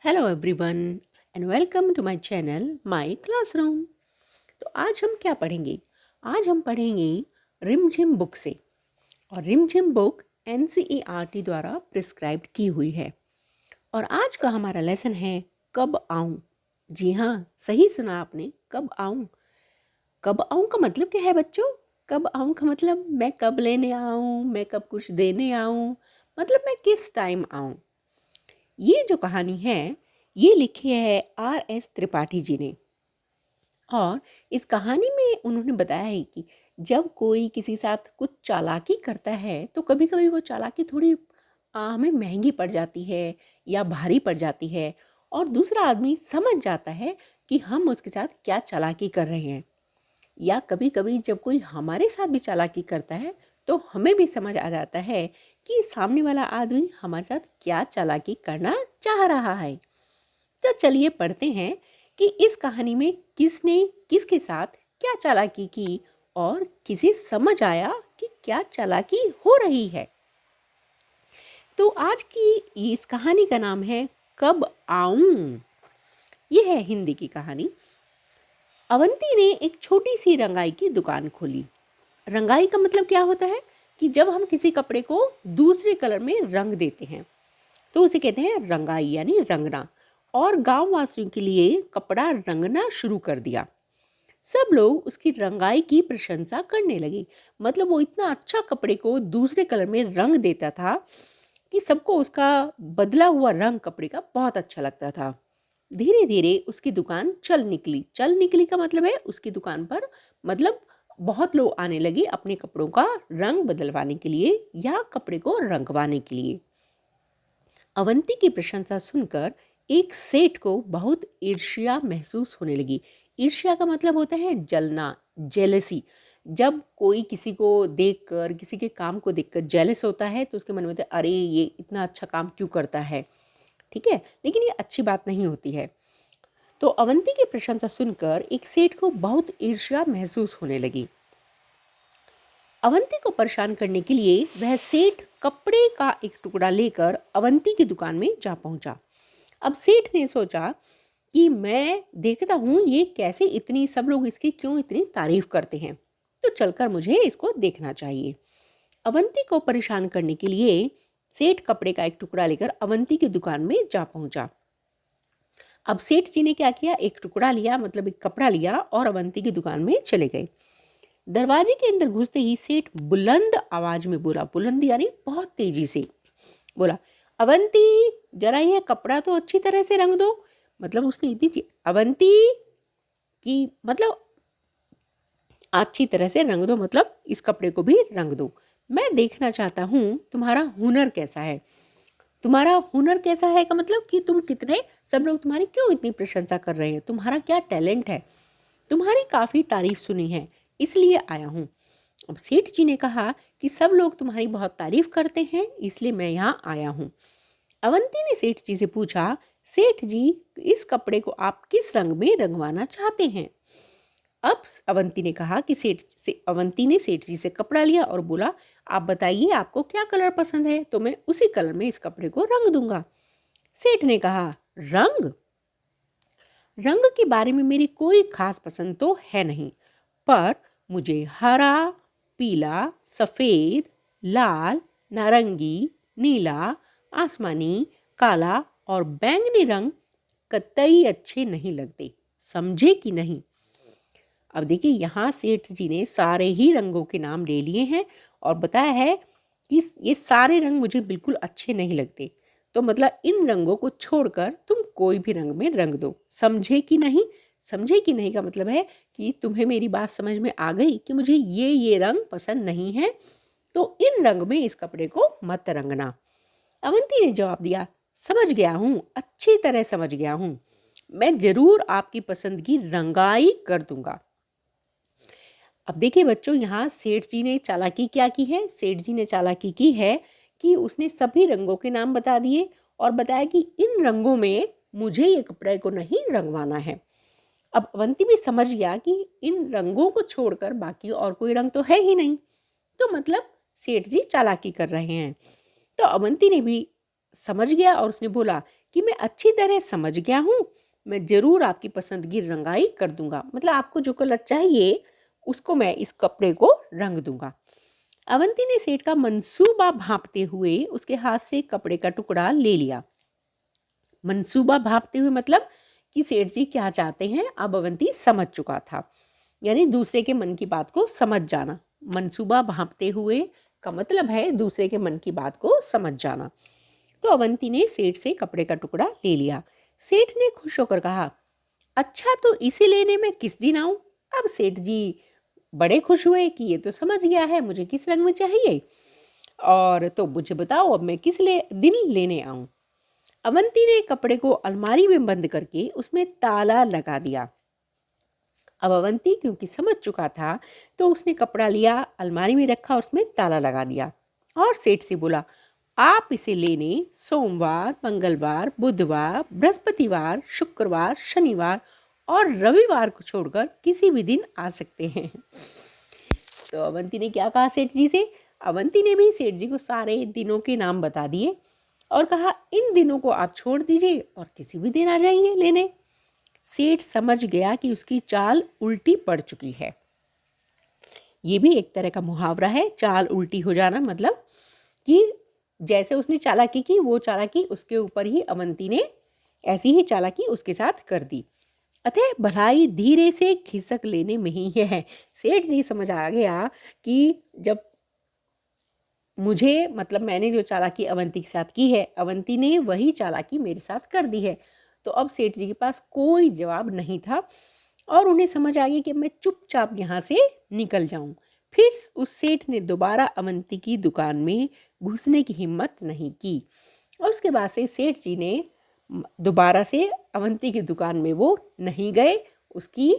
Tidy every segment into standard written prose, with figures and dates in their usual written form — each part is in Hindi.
Hello everyone and welcome to my channel my classroom. तो आज हम क्या पढ़ेंगे? आज हम पढ़ेंगे रिमझिम बुक से। और रिमझिम बुक एनसीईआरटी द्वारा प्रिस्क्राइब्ड की हुई है। और आज का हमारा लेसन है कब आऊँ। जी हाँ, सही सुना आपने, कब आऊँ। कब आऊँ का मतलब क्या है बच्चों? कब आऊँ का मतलब मैं कब लेने आऊँ, मैं कब कुछ देने आऊँ, मतलब मैं किस टाइम आऊँ। ये जो कहानी है ये लिखी है R.S. त्रिपाठी जी ने। और इस कहानी में उन्होंने बताया है कि जब कोई किसी साथ कुछ चालाकी करता है तो कभी कभी वो चालाकी थोड़ी हमें महंगी पड़ जाती है या भारी पड़ जाती है। और दूसरा आदमी समझ जाता है कि हम उसके साथ क्या चालाकी कर रहे हैं। या कभी कभी जब कोई हमारे साथ भी चालाकी करता है तो हमें भी समझ आ जाता है कि सामने वाला आदमी हमारे साथ क्या चालाकी करना चाह रहा है। तो चलिए पढ़ते हैं कि इस कहानी में किसने किसके साथ क्या चालाकी की और किसे समझ आया कि क्या चालाकी हो रही है। तो आज की इस कहानी का नाम है कब आऊं। यह है हिंदी की कहानी। अवंती ने एक छोटी सी रंगाई की दुकान खोली। रंगाई का मतलब क्या होता है कि जब हम किसी कपड़े को दूसरे कलर में रंग देते हैं तो उसे कहते हैं रंगाई यानी रंगना। और गांव वासियों के लिए कपड़ा रंगना शुरू कर दिया। सब लोग उसकी रंगाई की प्रशंसा करने लगे। मतलब वो इतना अच्छा कपड़े को दूसरे कलर में रंग देता था कि सबको उसका बदला हुआ रंग कपड़े का बहुत अच्छा लगता था। धीरे धीरे उसकी दुकान चल निकली का मतलब है उसकी दुकान पर मतलब बहुत लोग आने लगे अपने कपड़ों का रंग बदलवाने के लिए या कपड़े को रंगवाने के लिए। अवंती की प्रशंसा सुनकर एक सेठ को बहुत ईर्ष्या महसूस होने लगी। ईर्ष्या का मतलब होता है जलना, जेलसी। जब कोई किसी को देखकर, किसी के काम को देखकर जेलस होता है तो उसके मन में होता है अरे ये इतना अच्छा काम क्यों करता है। ठीक है, लेकिन ये अच्छी बात नहीं होती है। तो अवंती की प्रशंसा सुनकर एक सेठ को बहुत ईर्ष्या महसूस होने लगी। अवंती को परेशान करने के लिए वह सेठ कपड़े का एक टुकड़ा लेकर अवंती की दुकान में जा पहुंचा। अब सेठ ने सोचा कि मैं देखता हूँ ये कैसे इतनी सब लोग इसकी क्यों इतनी तारीफ करते हैं, तो चलकर मुझे इसको देखना चाहिए। अवंती को परेशान करने के लिए सेठ कपड़े का एक टुकड़ा लेकर अवंती की दुकान में जा पहुंचा। अब सेठ जी ने क्या किया, एक टुकड़ा लिया मतलब एक कपड़ा लिया और अवंती की दुकान में चले गए। दरवाजे के अंदर घुसते ही सेठ बुलंद आवाज में बोला, बुलंद यानी बहुत तेजी से बोला, अवंती जरा यह कपड़ा तो अच्छी तरह से रंग दो। मतलब उसने इतनी अवंती की मतलब अच्छी तरह से रंग दो, मतलब इस कपड़े को भी रंग दो। मैं देखना चाहता हूँ तुम्हारा हुनर कैसा है। तुम्हारा हुनर कैसा है का मतलब कि तुम कितने, सब लोग तुम्हारी क्यों इतनी प्रशंसा कर रहे हैं, तुम्हारा क्या टैलेंट है। तुम्हारी काफ़ी तारीफ सुनी है इसलिए आया हूँ। अब सेठ जी ने कहा कि सब लोग तुम्हारी बहुत तारीफ करते हैं इसलिए मैं यहाँ आया हूँ। अवंती ने सेठ जी से पूछा, सेठ जी इस कपड़े को आप किस रंग में रंगवाना चाहते हैं। अब अवंती ने सेठ जी से कपड़ा लिया और बोला, आप बताइए आपको क्या कलर पसंद है तो मैं उसी कलर में इस कपड़े को रंग दूंगा। सेठ ने कहा, रंग रंग के बारे में मेरी कोई खास पसंद तो है नहीं, पर मुझे हरा, पीला, सफ़ेद, लाल, नारंगी, नीला, आसमानी, काला और बैंगनी रंग कतई अच्छे नहीं लगते। समझे कि नहीं। अब देखिए यहाँ सेठ जी ने सारे ही रंगों के नाम ले लिए हैं और बताया है कि ये सारे रंग मुझे बिल्कुल अच्छे नहीं लगते। तो मतलब इन रंगों को छोड़कर तुम कोई भी रंग में रंग दो। समझे कि नहीं। समझे कि नहीं का मतलब है कि तुम्हें मेरी बात समझ में आ गई कि मुझे ये रंग पसंद नहीं है, तो इन रंग में इस कपड़े को मत रंगना। अवंती ने जवाब दिया, समझ गया हूँ, अच्छी तरह समझ गया हूँ, मैं जरूर आपकी पसंद की रंगाई कर दूंगा। अब देखिए बच्चों, यहाँ सेठ जी ने चालाकी क्या की है। सेठ जी ने चालाकी की है कि उसने सभी रंगों के नाम बता दिए और बताया कि इन रंगों में मुझे ये कपड़े को नहीं रंगवाना है। अब अवंती भी समझ गया कि इन रंगों को छोड़कर बाकी और कोई रंग तो है ही नहीं, तो मतलब सेठ जी चालाकी कर रहे हैं। तो अवंती ने भी समझ गया और उसने बोला कि मैं अच्छी तरह समझ गया हूँ, मैं ज़रूर आपकी पसंद की रंगाई कर दूंगा। मतलब आपको जो कलर चाहिए उसको मैं इस कपड़े को रंग दूंगा। अवंती ने सेठ का मंसूबा भांपते हुए उसके हाथ से कपड़े का टुकड़ा ले लिया। मंसूबा भांपते हुए मतलब कि सेठ जी क्या चाहते हैं अब अवंती समझ चुका था, यानी दूसरे के मन की बात को समझ जाना। मंसूबा भांपते हुए का मतलब है दूसरे के मन की बात को समझ जाना। तो अवंती ने सेठ से कपड़े का टुकड़ा ले लिया। सेठ ने खुश होकर कहा, अच्छा तो इसे लेने में किस दिन आऊं? अब सेठ जी बड़े खुश हुए कि ये तो समझ गया है मुझे किस रंग में चाहिए, और तो मुझे बताओ अब मैं किस दिन लेने आऊं। अवंती ने कपड़े को अलमारी में बंद करके उसमें ताला लगा दिया। अब अवंती क्योंकि समझ चुका था तो उसने कपड़ा लिया, अलमारी में रखा, उसमें ताला लगा दिया और सेठ से बोला, आप इसे लेने सोमवार, मंगलवार, बुधवार, बृहस्पतिवार, शुक्रवार, शनिवार और रविवार को छोड़कर किसी भी दिन आ सकते हैं। तो अवंती ने क्या कहा सेठ जी से? अवंती ने भी सेठ जी को सारे दिनों के नाम बता दिए और कहा, इन दिनों को आप छोड़ दीजिए और किसी भी दिन आ जाइए लेने। सेठ समझ गया कि उसकी चाल उल्टी पड़ चुकी है। ये भी एक तरह का मुहावरा है, चाल उल्टी हो जाना, मतलब कि जैसे उसने चालाकी की वो चालाकी उसके ऊपर ही अवंती ने ऐसी ही चालाकी उसके साथ कर दी। अतः भलाई धीरे से खिसक लेने में ही है। सेठ जी समझ आ गया कि जब मुझे मतलब मैंने जो चालाकी अवंती के साथ की है, अवंती ने वही चालाकी मेरे साथ कर दी है। तो अब सेठ जी के पास कोई जवाब नहीं था और उन्हें समझ आ गया कि मैं चुपचाप यहाँ से निकल जाऊं। फिर उस सेठ ने दोबारा अवंती की दुकान में घुसने की हिम्मत नहीं की और उसके बाद से सेठ जी ने दोबारा से अवंती की दुकान में वो नहीं गए उसकी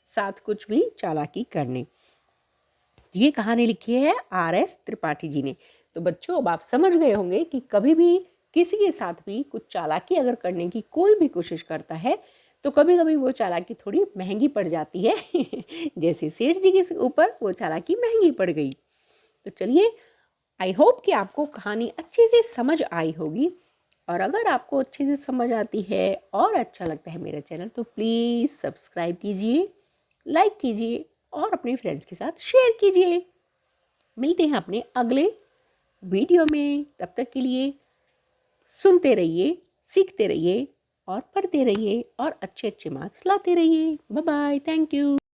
साथ कुछ भी चालाकी करने। ये कहानी लिखी है RS त्रिपाठी जी ने। तो बच्चों अब आप समझ गए होंगे कि कभी भी किसी के साथ भी कुछ चालाकी अगर करने की कोई भी कोशिश करता है तो कभी कभी वो चालाकी थोड़ी महंगी पड़ जाती है। जैसे सेठ जी के ऊपर वो चालाकी महंगी पड़ गई। तो चलिए, आई होप कि आपको कहानी अच्छे से समझ आई होगी, और अगर आपको अच्छे से समझ आती है और अच्छा लगता है मेरा चैनल तो प्लीज़ सब्सक्राइब कीजिए, लाइक कीजिए और अपने फ्रेंड्स के साथ शेयर कीजिए। मिलते हैं अपने अगले वीडियो में, तब तक के लिए सुनते रहिए, सीखते रहिए और पढ़ते रहिए और अच्छे अच्छे मार्क्स लाते रहिए। Bye bye, thank you.